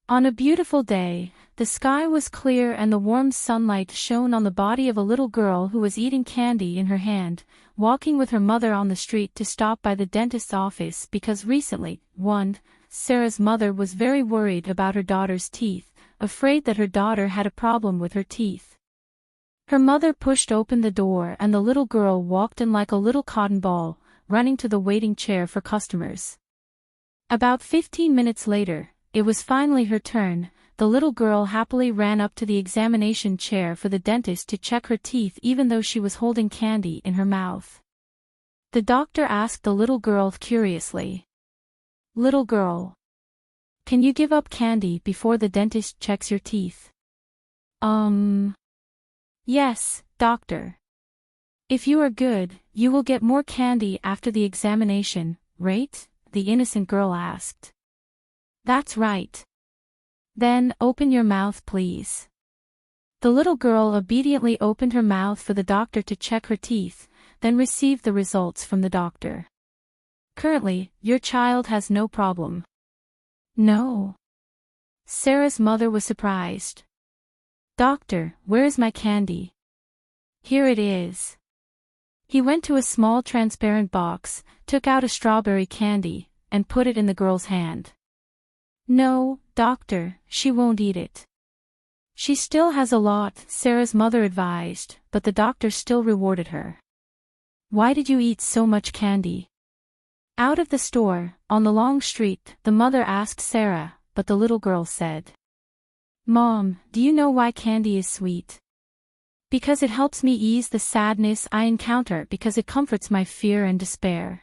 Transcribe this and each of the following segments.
On a beautiful day, the sky was clear and the warm sunlight shone on the body of a little girl who was eating candy in her hand, walking with her mother on the street to stop by the dentist's office because recently, Sarah's mother was very worried about her daughter's teeth, afraid that her daughter had a problem with her teeth. Her mother pushed open the door and the little girl walked in like a little cotton ball, running to the waiting chair for customers. About 15 minutes later, it was finally her turn. The little girl happily ran up to the examination chair for the dentist to check her teeth even though she was holding candy in her mouth. The doctor asked the little girl curiously, "Little girl, can you give up candy before the dentist checks your teeth?" Yes, doctor. If you are good, you will get more candy after the examination, right? The innocent girl asked. That's right. Then, open your mouth please. The little girl obediently opened her mouth for the doctor to check her teeth, then received the results from the doctor. Currently, your child has no problem. No. Sarah's mother was surprised. Doctor, where is my candy? Here it is. He went to a small transparent box, took out a strawberry candy, and put it in the girl's hand. No, doctor, she won't eat it. She still has a lot, Sarah's mother advised, but the doctor still rewarded her. Why did you eat so much candy? Out of the store, on the long street, the mother asked Sarah, but the little girl said, Mom, do you know why candy is sweet? Because it helps me ease the sadness I encounter because it comforts my fear and despair.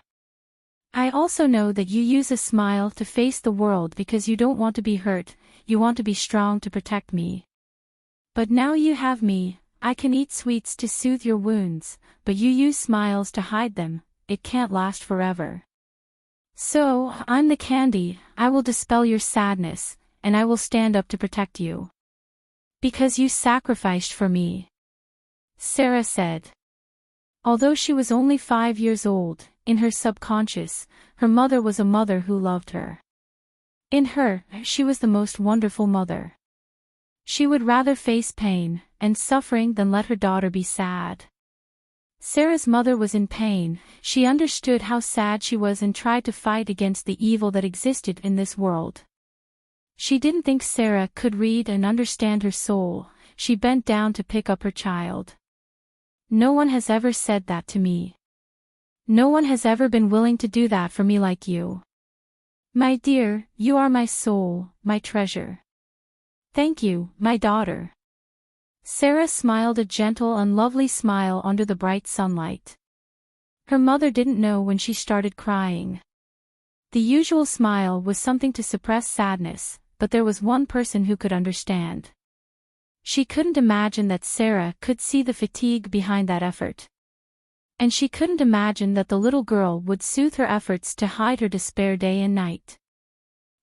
I also know that you use a smile to face the world because you don't want to be hurt, you want to be strong to protect me. But now you have me, I can eat sweets to soothe your wounds, but you use smiles to hide them, it can't last forever. So, I'm the candy, I will dispel your sadness, and I will stand up to protect you. Because you sacrificed for me. Sarah said. Although she was only 5 years old, in her subconscious, her mother was a mother who loved her. In her, she was the most wonderful mother. She would rather face pain and suffering than let her daughter be sad. Sarah's mother was in pain, she understood how sad she was and tried to fight against the evil that existed in this world. She didn't think Sarah could read and understand her soul, she bent down to pick up her child. No one has ever said that to me. No one has ever been willing to do that for me like you. My dear, you are my soul, my treasure. Thank you, my daughter. Sarah smiled a gentle and lovely smile under the bright sunlight. Her mother didn't know when she started crying. The usual smile was something to suppress sadness, but there was one person who could understand. She couldn't imagine that Sarah could see the fatigue behind that effort. And she couldn't imagine that the little girl would soothe her efforts to hide her despair day and night.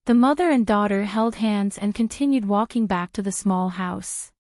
The mother and daughter held hands and continued walking back to the small house.